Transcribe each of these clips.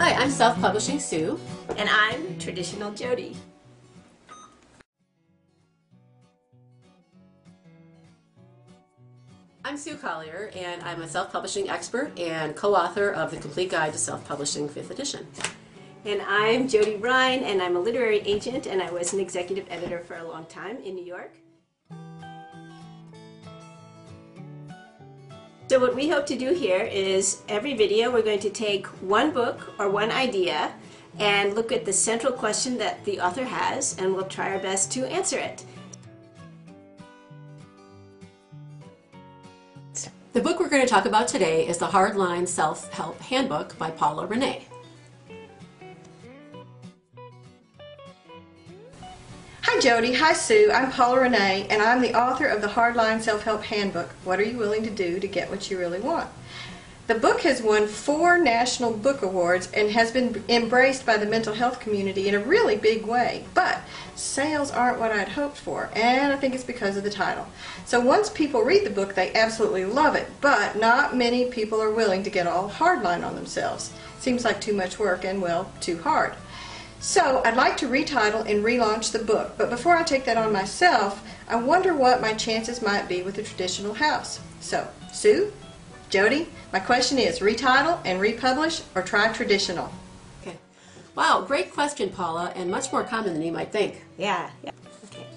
Hi, I'm Self-Publishing Sue. And I'm Traditional Jody. I'm Sue Collier, and I'm a self-publishing expert and co-author of The Complete Guide to Self-Publishing 5th edition. And I'm Jody Ryan, and I'm a literary agent, and I was an executive editor for a long time in New York. So what we hope to do here is every video we're going to take one book or one idea and look at the central question that the author has, and we'll try our best to answer it. The book we're going to talk about today is The Hardline Self-Help Handbook by Paula Renee. Hi Jody, hi Sue, I'm Paula Renee, and I'm the author of the Hardline Self-Help Handbook, What Are You Willing to Do to Get What You Really Want? The book has won 4 National Book Awards and has been embraced by the mental health community in a really big way, but sales aren't what I'd hoped for, and I think it's because of the title. So once people read the book, they absolutely love it, but not many people are willing to get all hardline on themselves. Seems like too much work and, well, too hard. So I'd like to retitle and relaunch the book, but before I take that on myself, I wonder what my chances might be with a traditional house. So, Sue, Jody, my question is, retitle and republish or try traditional? Okay. Wow, great question, Paula, and much more common than you might think. Yeah. Okay.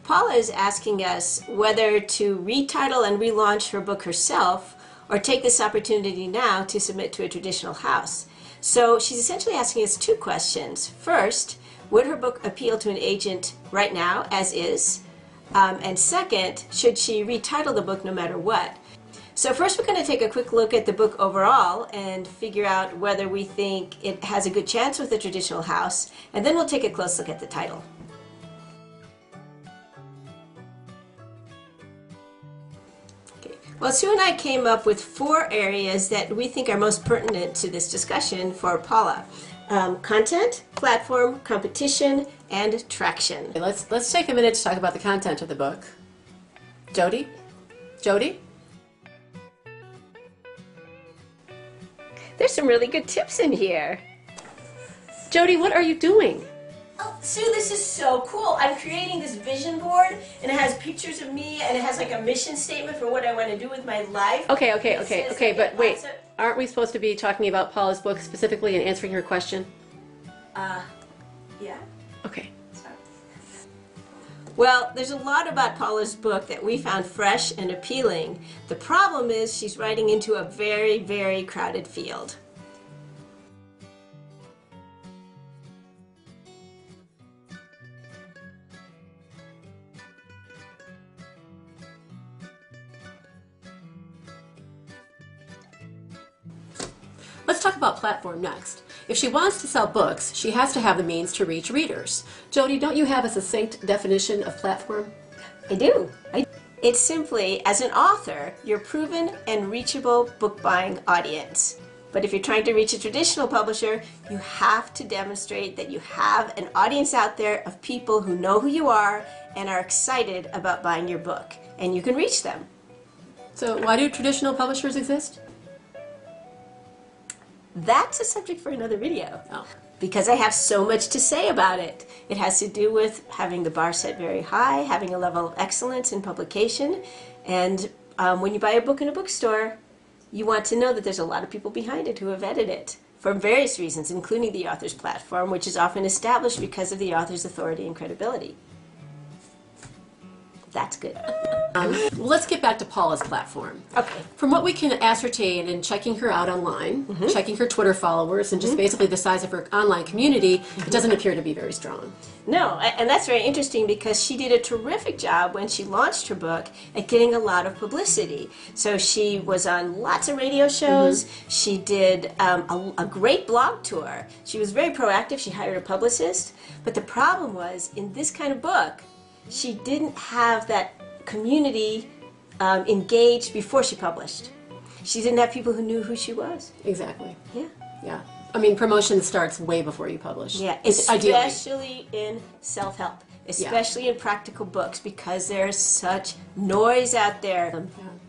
Paula is asking us whether to retitle and relaunch her book herself or take this opportunity now to submit to a traditional house. So she's essentially asking us 2 questions. First, would her book appeal to an agent right now, as is? And second, should she retitle the book no matter what? So first we're going to take a quick look at the book overall and figure out whether we think it has a good chance with a traditional house, and then we'll take a close look at the title. Well, Sue and I came up with 4 areas that we think are most pertinent to this discussion for Paula. Content, platform, competition, and traction. Okay, let's take a minute to talk about the content of the book. Jody? Jody? There's some really good tips in here. Jody, what are you doing? Oh, Sue, this is so cool. I'm creating this vision board, and it has pictures of me, and it has like a mission statement for what I want to do with my life. Okay, but wait. Aren't we supposed to be talking about Paula's book specifically and answering her question? Yeah. Okay. Sorry. Well, there's a lot about Paula's book that we found fresh and appealing. The problem is she's writing into a very, very crowded field. Let's talk about platform next. If she wants to sell books, she has to have the means to reach readers. Jody, don't you have a succinct definition of platform? I do. It's simply, as an author, your proven and reachable book buying audience. But if you're trying to reach a traditional publisher, you have to demonstrate that you have an audience out there of people who know who you are and are excited about buying your book. And you can reach them. So why do traditional publishers exist? That's a subject for another video. Oh. Because I have so much to say about it. It has to do with having the bar set very high, having a level of excellence in publication, and when you buy a book in a bookstore, you want to know that there's a lot of people behind it who have vetted it for various reasons, including the author's platform, which is often established because of the author's authority and credibility. That's good. Well, let's get back to Paula's platform. Okay. From what we can ascertain in checking her out online, checking her Twitter followers, and just basically the size of her online community, it doesn't appear to be very strong. No, and that's very interesting because she did a terrific job when she launched her book at getting a lot of publicity. So she was on lots of radio shows. She did a great blog tour. She was very proactive. She hired a publicist. But the problem was, in this kind of book, she didn't have that community engaged before she published. She didn't have people who knew who she was. Exactly. Yeah. Yeah. I mean, promotion starts way before you publish. Yeah, Ideally. especially in self-help, especially in practical books, because there's such noise out there.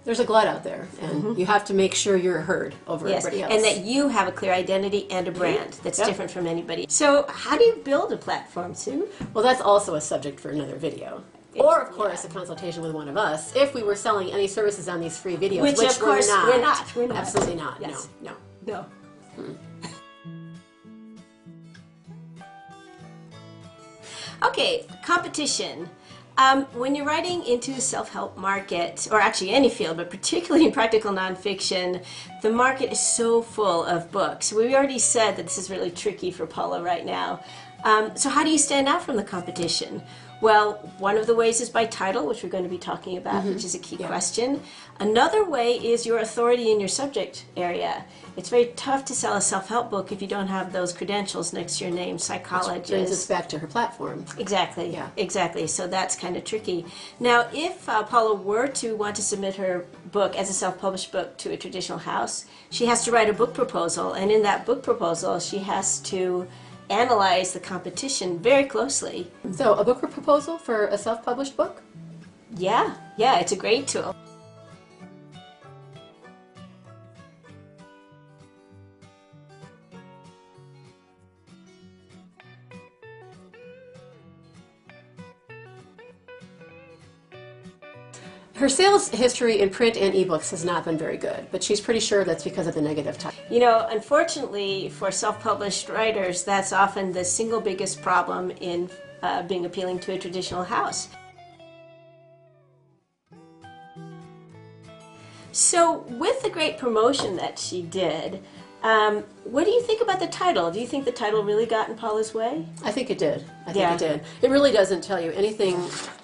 There's a glut out there, and you have to make sure you're heard over Yes, everybody else. and that you have a clear identity and a brand that's different from anybody. So how do you build a platform, Sue? Well, that's also a subject for another video. Or, of course, a consultation with one of us if we were selling any services on these free videos, Which of course we're not. We're not. Absolutely not. Yes. No. No. Okay, competition. When you're writing into a self-help market, or actually any field, but particularly in practical nonfiction, the market is so full of books. We already said that this is really tricky for Paula right now. So how do you stand out from the competition? Well, one of the ways is by title, which we're going to be talking about, which is a key question. Another way is your authority in your subject area. It's very tough to sell a self-help book if you don't have those credentials next to your name, psychologist. Brings us back to her platform. Exactly. Yeah. Exactly. So that's kind of tricky. Now, if Paula were to want to submit her book as a self-published book to a traditional house, she has to write a book proposal, and in that book proposal, she has to analyze the competition very closely. So, a book proposal for a self-published book? Yeah, it's a great tool. Her sales history in print and ebooks has not been very good, but she's pretty sure that's because of the negative title. You know, unfortunately for self-published writers, that's often the single biggest problem in being appealing to a traditional house. So with the great promotion that she did, what do you think about the title? Do you think the title really got in Paula's way? I think it did. I think it did. It really doesn't tell you anything.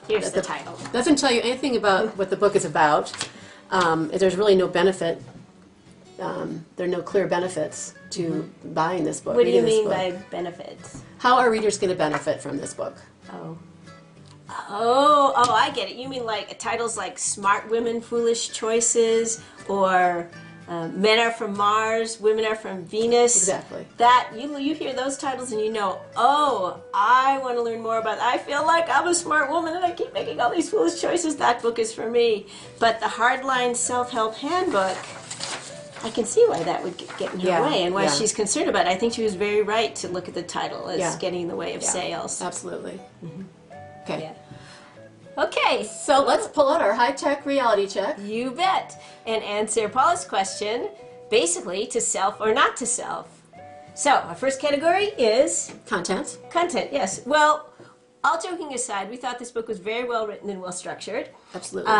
Here's the title. Doesn't tell you anything about what the book is about. There's really no benefit. There are no clear benefits to buying this book. What do you reading mean this by book. benefits? How are readers going to benefit from this book? Oh, I get it. You mean like titles like Smart Women, Foolish Choices, or Men Are From Mars, Women Are From Venus. Exactly. That you hear those titles and you know, oh, I want to learn more about that. I feel like I'm a smart woman and I keep making all these foolish choices. That book is for me. But the Hardline Self-Help Handbook, I can see why that would get in her way and why she's concerned about it. I think she was very right to look at the title as getting in the way of sales. Absolutely. Okay. Yeah. Okay, So let's pull out our high-tech reality check. you bet, and answer Paula's question, basically to self or not to self. So our first category is Content. content. Yes. Well, all joking aside, we thought this book was very well written and well structured. Absolutely.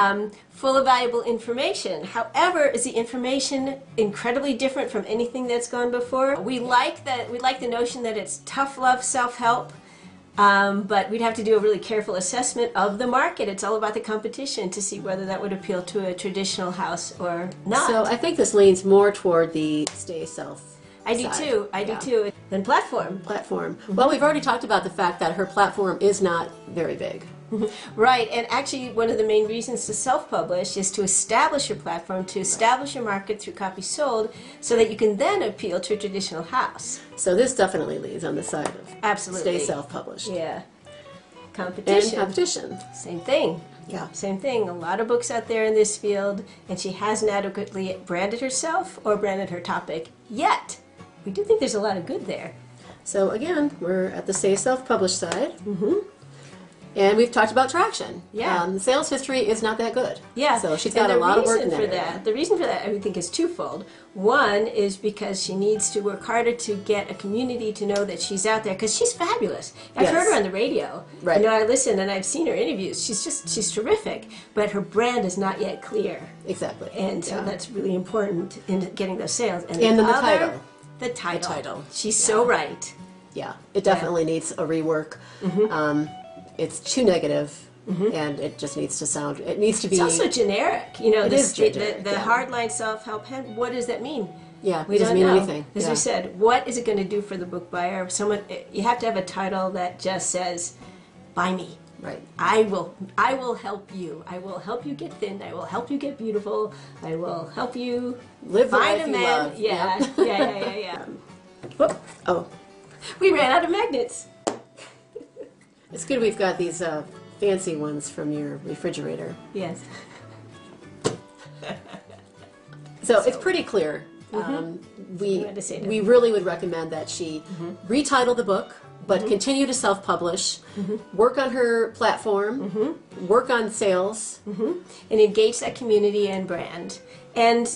Full of valuable information. However, is the information incredibly different from anything that's gone before? We like the notion that it's tough love self-help. But we'd have to do a really careful assessment of the market. It's all about the competition to see whether that would appeal to a traditional house or not. So I think this leans more toward the stay self. I do too. I do too. Then platform. Platform. Well, we've already talked about the fact that her platform is not very big. Right, and actually one of the main reasons to self-publish is to establish your platform, to establish your market through copies sold, so that you can then appeal to a traditional house. So this definitely leans on the side of Absolutely. stay self-published. Yeah. Competition. And competition. Same thing. Yeah. Same thing. A lot of books out there in this field, and she hasn't adequately branded herself or branded her topic yet. We do think there's a lot of good there. So again, we're at the stay self-published side. And we've talked about traction. Yeah. The sales history is not that good. Yeah. So she's got a lot of work in that area. The reason for that, I think, is twofold. One is because she needs to work harder to get a community to know that she's out there, because she's fabulous. I've heard her on the radio. Right. You know, I listen and I've seen her interviews. She's terrific, but her brand is not yet clear. Exactly. And so that's really important in getting those sales. And then the other, title. The title. The title. She's so right. Yeah. It definitely needs a rework. It's too negative, and it just needs to sound. It needs to be. It's also generic. You know, It is generic, the hardline self-help. What does that mean? Yeah, We it doesn't don't mean know. anything. As we said, what is it going to do for the book buyer? You have to have a title that just says, "Buy me." Right. I will help you. I will help you get thin. I will help you get beautiful. I will help you Live the find life a you man. love. Yeah, Yep. yeah. Whoop. Oh, We ran out of magnets. it's good we've got these fancy ones from your refrigerator. Yes. So it's pretty clear. had to say that. We really would recommend that she retitle the book, but continue to self-publish, work on her platform, work on sales. And engage that community and brand. And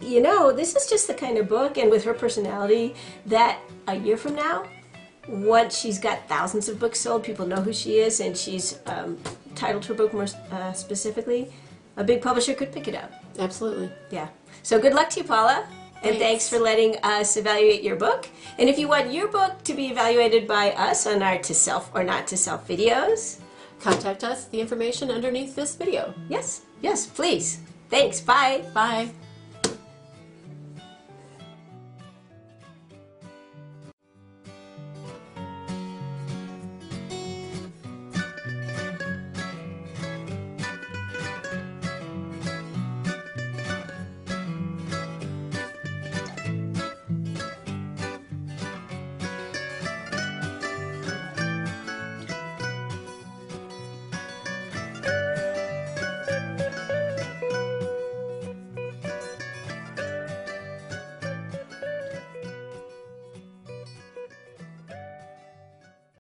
you know, this is just the kind of book, and with her personality, that a year from now, once she's got thousands of books sold, people know who she is, and she's titled her book more specifically, a big publisher could pick it up. Absolutely. Yeah. So good luck to you, Paula. And thanks for letting us evaluate your book. And if you want your book to be evaluated by us on our To Self or Not to Self videos, Contact us, the information underneath this video. yes, please. Thanks. Bye. Bye.